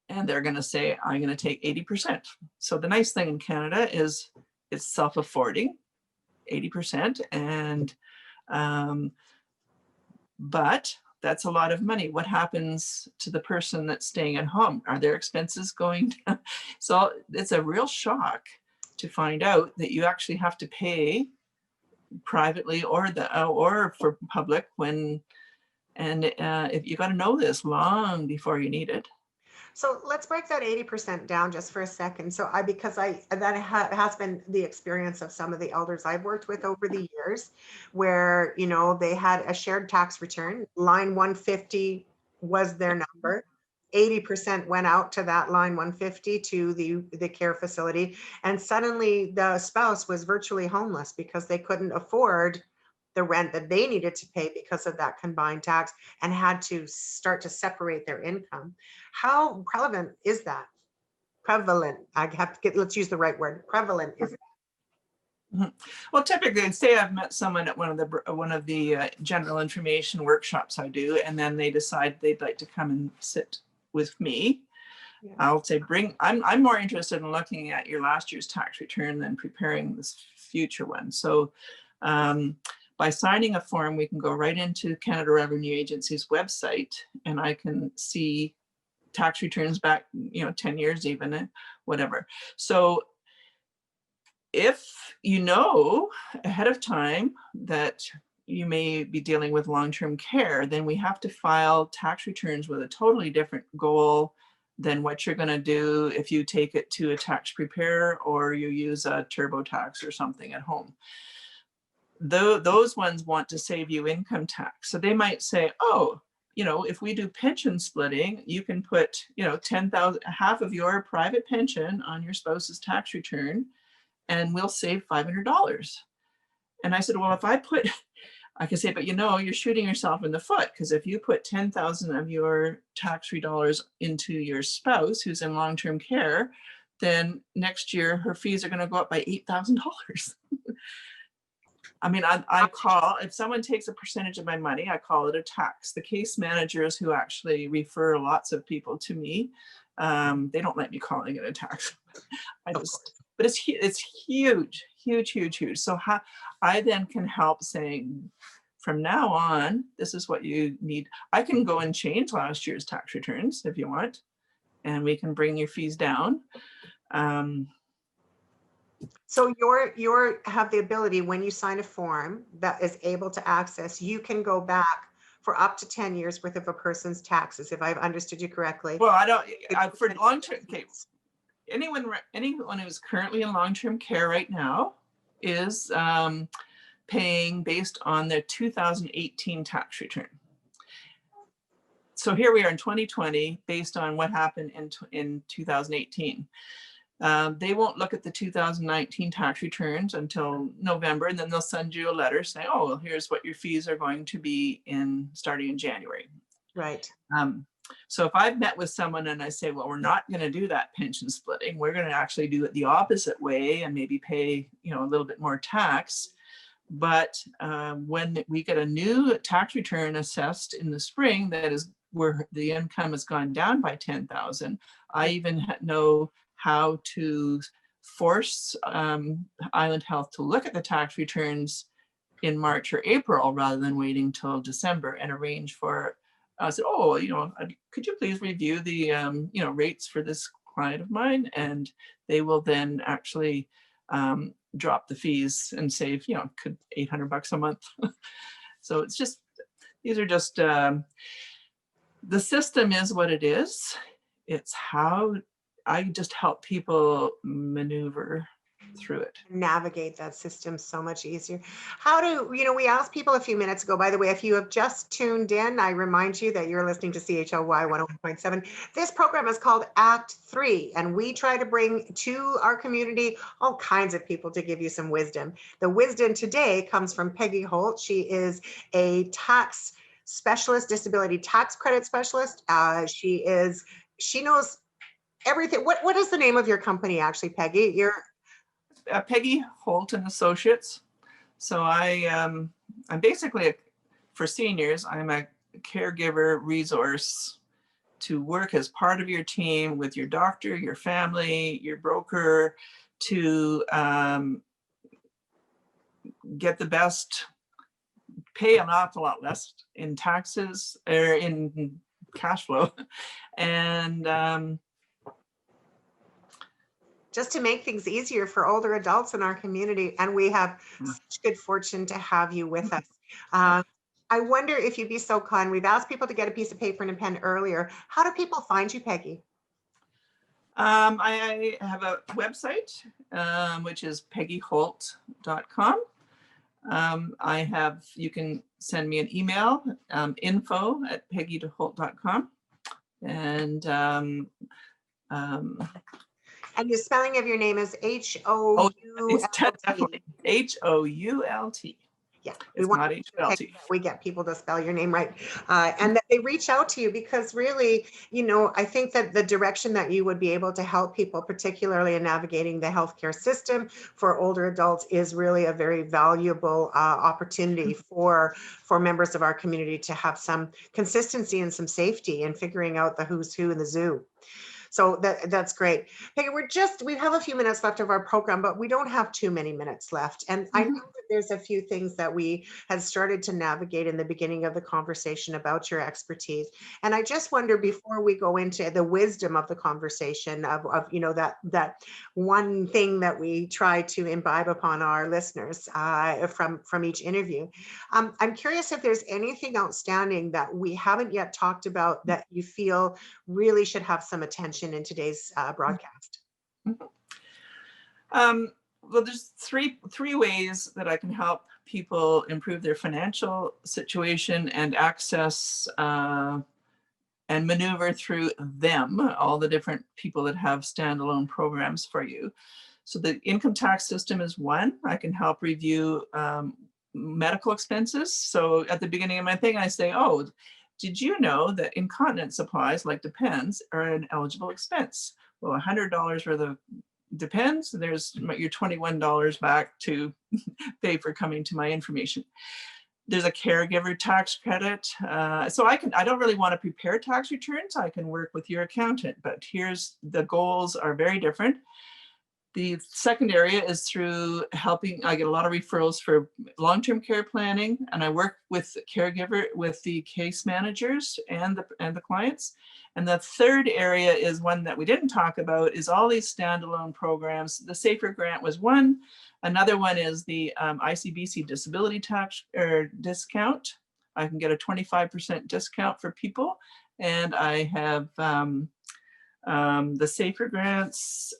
[SPEAKER 2] And they're going to say, I'm going to take 80%. So the nice thing in Canada is it's self-affording, 80%. And but that's a lot of money. What happens to the person that's staying at home? Are their expenses going down? So it's a real shock to find out that you actually have to pay privately or for public if you got to know this long before you need it.
[SPEAKER 1] So let's break that 80% down just for a second. So that has been the experience of some of the elders I've worked with over the years, where, they had a shared tax return. Line 150 was their number. 80% went out to that line 150 to the care facility. And suddenly the spouse was virtually homeless because they couldn't afford the rent that they needed to pay because of that combined tax, and had to start to separate their income. How prevalent is that? Prevalent. Let's use the right word. Prevalent is that?
[SPEAKER 2] Mm-hmm. Well, typically, say I've met someone at one of the general information workshops I do, and then they decide they'd like to come and sit with me. Yeah. I'll say, I'm more interested in looking at your last year's tax return than preparing this future one. So by signing a form, we can go right into Canada Revenue Agency's website, and I can see tax returns back, 10 years even, whatever. So if you know ahead of time that you may be dealing with long-term care, then we have to file tax returns with a totally different goal than what you're going to do if you take it to a tax preparer or you use a TurboTax or something at home. Those ones want to save you income tax. So they might say, oh, if we do pension splitting, you can put, 10,000, half of your private pension on your spouse's tax return, and we'll save $500. And I said, well, if I can say, but you're shooting yourself in the foot, because if you put 10,000 of your tax-free dollars into your spouse who's in long-term care, then next year her fees are going to go up by $8,000. I mean, I call, if someone takes a percentage of my money, I call it a tax. The case managers who actually refer lots of people to me, they don't like me calling it a tax. But it's huge, huge, huge, huge. So I then can help saying, from now on, this is what you need. I can go and change last year's tax returns if you want, and we can bring your fees down.
[SPEAKER 1] So you have the ability, when you sign a form that is able to access, you can go back for up to 10 years worth of a person's taxes, if I've understood you correctly.
[SPEAKER 2] Well, for long-term, anyone who's currently in long-term care right now is paying based on their 2018 tax return. So here we are in 2020, based on what happened in 2018. They won't look at the 2019 tax returns until November, and then they'll send you a letter saying, oh, well, here's what your fees are going to be starting in January.
[SPEAKER 1] Right.
[SPEAKER 2] So if I've met with someone and I say, well, we're not going to do that pension splitting, we're going to actually do it the opposite way and maybe pay, a little bit more tax. But when we get a new tax return assessed in the spring, that is where the income has gone down by 10,000, I even know how to force Island Health to look at the tax returns in March or April rather than waiting till December, and arrange for us. Oh, could you please review the rates for this client of mine, and they will then actually drop the fees and save could $800 a month. So it's just, these are just the system is what it is. It's how I just help people maneuver through it.
[SPEAKER 1] Navigate that system so much easier. How do, we asked people a few minutes ago, by the way, if you have just tuned in, I remind you that you're listening to CHLY 101.7. This program is called Act 3, and we try to bring to our community all kinds of people to give you some wisdom. The wisdom today comes from Peggy Hoult. She is a tax specialist, disability tax credit specialist. She knows everything. What is the name of your company actually, Peggy?
[SPEAKER 2] Peggy Hoult and Associates. So I'm basically for seniors, I'm a caregiver resource to work as part of your team with your doctor, your family, your broker, to get the best, pay an awful lot less in taxes or in cash flow, and
[SPEAKER 1] just to make things easier for older adults in our community. And we have such good fortune to have you with us. I wonder if you'd be so kind. We've asked people to get a piece of paper and a pen earlier. How do people find you, Peggy?
[SPEAKER 2] I have a website, which is peggyhoult.com. You can send me an email, info@peggyhoult.com.
[SPEAKER 1] And the spelling of your name is H-O-U-L-T.
[SPEAKER 2] H-O-U-L-T.
[SPEAKER 1] Yeah,
[SPEAKER 2] it's not H-O-L-T.
[SPEAKER 1] We get people to spell your name right, and that they reach out to you, because really, I think that the direction that you would be able to help people, particularly in navigating the healthcare system for older adults, is really a very valuable opportunity for members of our community to have some consistency and some safety in figuring out the who's who in the zoo. So that's great. Peggy, we have a few minutes left of our program, but we don't have too many minutes left. And I know that there's a few things that we had started to navigate in the beginning of the conversation about your expertise. And I just wonder, before we go into the wisdom of the conversation of that one thing that we try to imbibe upon our listeners from each interview, I'm curious if there's anything outstanding that we haven't yet talked about that you feel really should have some attention in today's broadcast.
[SPEAKER 2] Well, there's three ways that I can help people improve their financial situation and access and maneuver through them, all the different people that have standalone programs for you. So the income tax system is one. I can help review medical expenses. So at the beginning of my thing, I say, oh, did you know that incontinence supplies like Depends are an eligible expense? Well, $100 worth of Depends, there's your $21 back to pay for coming to my information. There's a caregiver tax credit. So I don't really want to prepare tax returns. I can work with your accountant, but here's the goals are very different. The second area is through helping. I get a lot of referrals for long-term care planning, and I work with the caregiver, with the case managers and the clients. And the third area is one that we didn't talk about, is all these standalone programs. The SAFER grant was one. Another one is the ICBC disability tax or discount. I can get a 25% discount for people, and I have the SAFER grants.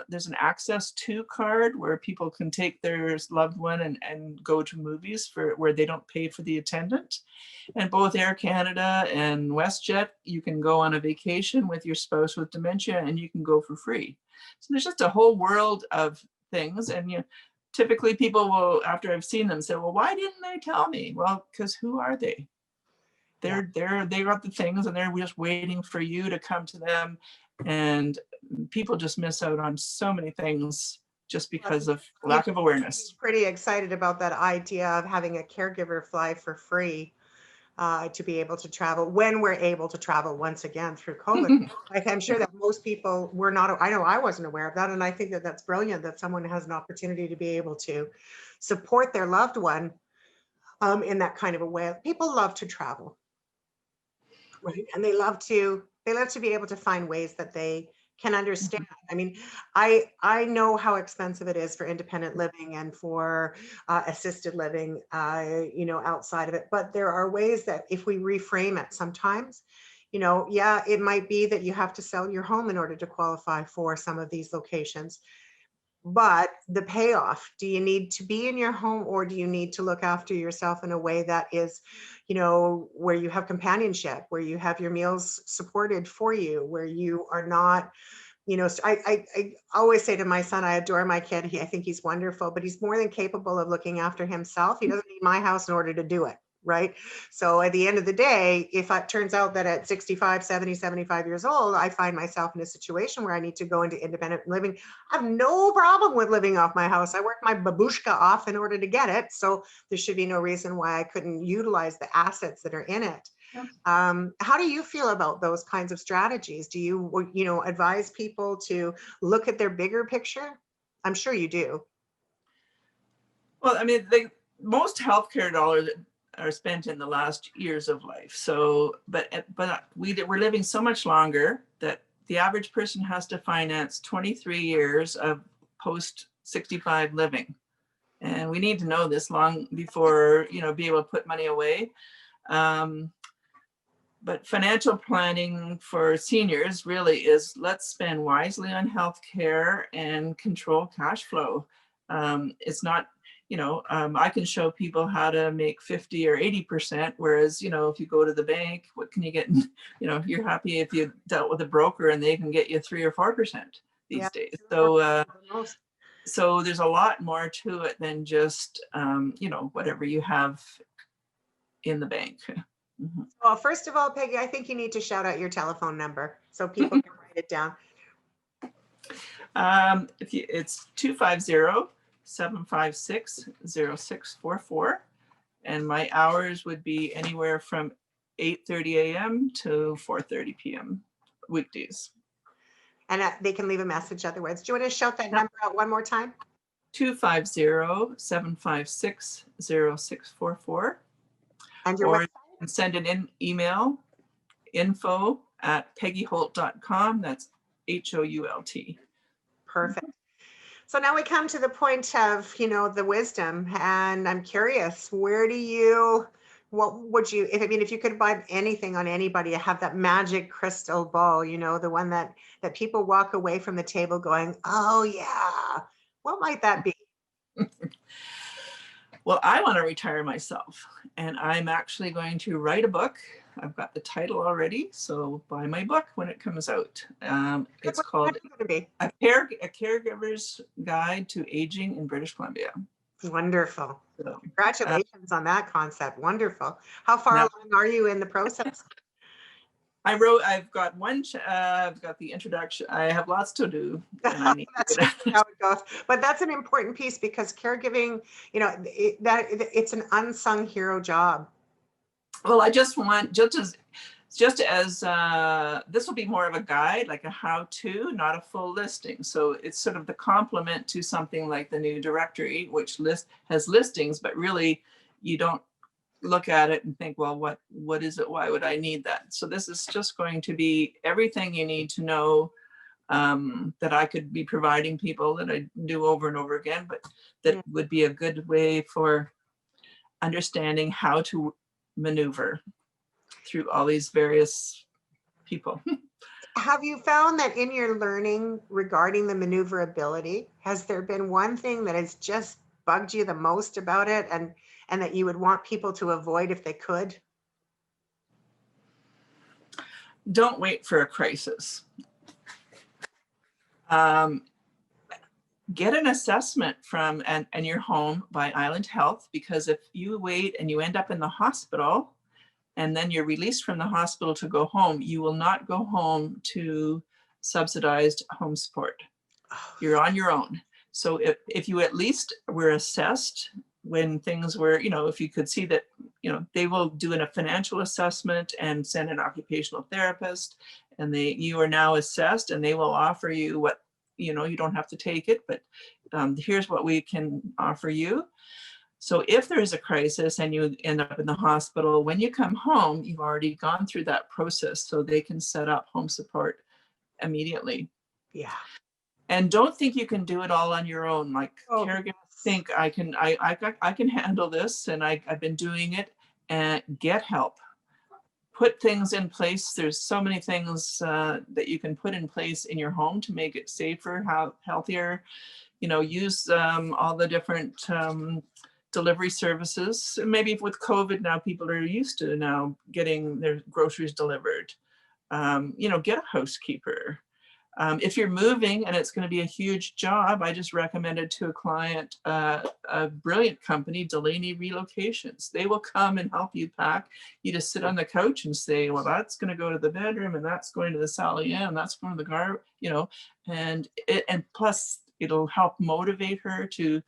[SPEAKER 2] There's an Access To card where people can take their loved one and go to movies where they don't pay for the attendant. And both Air Canada and WestJet, you can go on a vacation with your spouse with dementia and you can go for free. So there's just a whole world of things. And typically people will, after I've seen them, say, well, why didn't they tell me? Well, because who are they? They got the things and they're just waiting for you to come to them. And people just miss out on so many things just because of lack of awareness.
[SPEAKER 1] Pretty excited about that idea of having a caregiver fly for free to be able to travel when we're able to travel once again through COVID. Like, I'm sure that most people were not, I know I wasn't aware of that. And I think that that's brilliant that someone has an opportunity to be able to support their loved one in that kind of a way. People love to travel, right? And they love to be able to find ways that they can understand. I mean, I know how expensive it is for independent living and for assisted living, you know, outside of it. But there are ways that if we reframe it sometimes, you know, yeah, it might be that you have to sell your home in order to qualify for some of these locations. But the payoff, do you need to be in your home, or do you need to look after yourself in a way that is, you know, where you have companionship, where you have your meals supported for you, where you are not, you know, I always say to my son, I adore my kid. I think he's wonderful, but he's more than capable of looking after himself. He doesn't need my house in order to do it. Right. So at the end of the day, if it turns out that at 65, 70, 75 years old, I find myself in a situation where I need to go into independent living, I have no problem with living off my house. I worked my babushka off in order to get it. So there should be no reason why I couldn't utilize the assets that are in it. How do you feel about those kinds of strategies? Do you, you know, advise people to look at their bigger picture? I'm sure you do.
[SPEAKER 2] Well, I mean, most healthcare dollars are spent in the last years of life. So, but we're living so much longer that the average person has to finance 23 years of post 65 living. And we need to know this long before, you know, be able to put money away. But financial planning for seniors really is, let's spend wisely on healthcare and control cash flow. It's not, you know, I can show people how to make 50 or 80%, whereas, you know, if you go to the bank, what can you get? You know, you're happy if you dealt with a broker and they can get you 3 or 4% these days. So there's a lot more to it than just, you know, whatever you have in the bank.
[SPEAKER 1] Well, first of all, Peggy, I think you need to shout out your telephone number so people can write it down.
[SPEAKER 2] It's 250-756-0644. And my hours would be anywhere from 8:30 a.m. to 4:30 p.m. weekdays. And
[SPEAKER 1] they can leave a message otherwise. Do you want to shout that number out one more time?
[SPEAKER 2] 250-756-0644.
[SPEAKER 1] And your website?
[SPEAKER 2] And send an email, info@peggyhoult.com. That's HOULT.
[SPEAKER 1] Perfect. So now we come to the point of, you know, the wisdom, and I'm curious, what would you, if you could buy anything on anybody, have that magic crystal ball, you know, the one that people walk away from the table going, oh yeah, what might that be?
[SPEAKER 2] Well, I want to retire myself, and I'm actually going to write a book. I've got the title already, so buy my book when it comes out. It's called A Caregiver's Guide to Aging in British Columbia.
[SPEAKER 1] Wonderful. So, congratulations on that concept. Wonderful. How far along are you in the process?
[SPEAKER 2] I've got the introduction. I have lots to do. And I need
[SPEAKER 1] that's how it goes. But that's an important piece, because caregiving, you know, it's an unsung hero job.
[SPEAKER 2] Well, I just want, just as this will be more of a guide, like a how-to, not a full listing. So it's sort of the complement to something like the new directory, which has listings, but really you don't look at it and think, well, what is it? Why would I need that? So this is just going to be everything you need to know that I could be providing people, that I do over and over again, but that would be a good way for understanding how to maneuver through all these various people.
[SPEAKER 1] Have you found that in your learning regarding the maneuverability, has there been one thing that has just bugged you the most about it, and that you would want people to avoid if they could?
[SPEAKER 2] Don't wait for a crisis. Get an assessment from and your home by Island Health, because if you wait and you end up in the hospital and then you're released from the hospital to go home, you will not go home to subsidized home support. You're on your own. So if you at least were assessed when things were, if you could see that, they will do a financial assessment and send an occupational therapist, and you are now assessed, and they will offer you what, you don't have to take it, but here's what we can offer you. So if there is a crisis and you end up in the hospital, when you come home, you've already gone through that process, so they can set up home support immediately.
[SPEAKER 1] Yeah.
[SPEAKER 2] And don't think you can do it all on your own. Like caregivers
[SPEAKER 1] yes.
[SPEAKER 2] think I can handle this, and I've been doing it. And get help. Put things in place. There's so many things that you can put in place in your home to make it safer, healthier. Use all the different delivery services. Maybe with COVID now, people are used to now getting their groceries delivered. Get a housekeeper. If you're moving and it's going to be a huge job, I just recommended to a client a brilliant company, Delaney Relocations. They will come and help you pack. You just sit on the couch and say, well, that's going to go to the bedroom, and that's going to the salon, and that's going to the garden, and plus it'll help motivate her to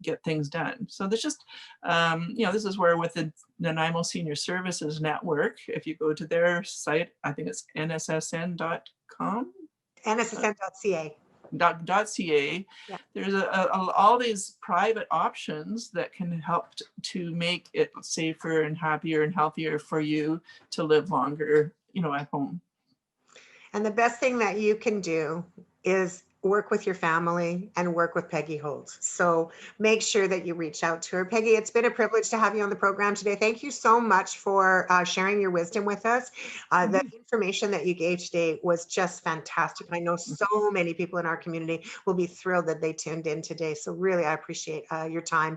[SPEAKER 2] get things done. So there's just, this is where with the Nanaimo Senior Services Network, if you go to their site, I think it's nssn.com.
[SPEAKER 1] nssn.ca.
[SPEAKER 2] .ca. Yeah. There's all these private options that can help to make it safer and happier and healthier for you to live longer, at home.
[SPEAKER 1] And the best thing that you can do is work with your family and work with Peggy Hoult. So make sure that you reach out to her. Peggy, it's been a privilege to have you on the program today. Thank you so much for sharing your wisdom with us. The information that you gave today was just fantastic. I know so many people in our community will be thrilled that they tuned in today. So really, I appreciate your time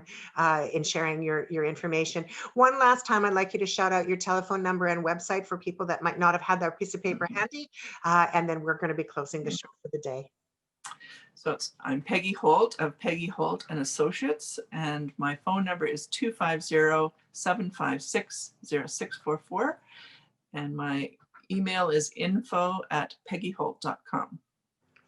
[SPEAKER 1] in sharing your information. One last time, I'd like you to shout out your telephone number and website for people that might not have had their piece of paper handy. And then we're going to be closing the show for the day.
[SPEAKER 2] So I'm Peggy Hoult of Peggy Hoult and Associates, and my phone number is 250-756-0644, and my email is info@peggyhoult.com.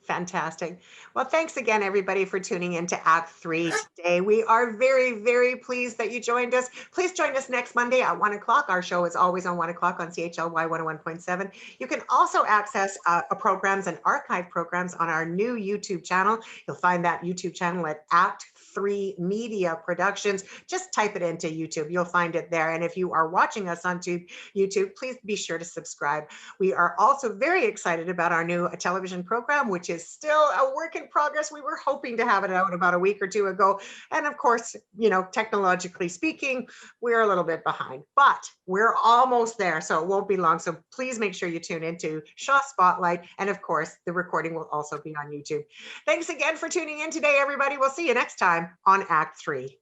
[SPEAKER 1] Fantastic. Well, thanks again, everybody, for tuning in to Act 3 today. We are very, very pleased that you joined us. Please join us next Monday at 1 o'clock. Our show is always on 1 o'clock on CHLY 101.7. You can also access programs and archive programs on our new YouTube channel. You'll find that YouTube channel at Act 3 Media Productions. Just type it into YouTube. You'll find it there. And if you are watching us on YouTube, please be sure to subscribe. We are also very excited about our new television program, which is still a work in progress. We were hoping to have it out about a week or two ago. And of course, technologically speaking, we're a little bit behind, but we're almost there. So it won't be long. So please make sure you tune into Shaw Spotlight. And of course, the recording will also be on YouTube. Thanks again for tuning in today, everybody. We'll see you next time on Act 3.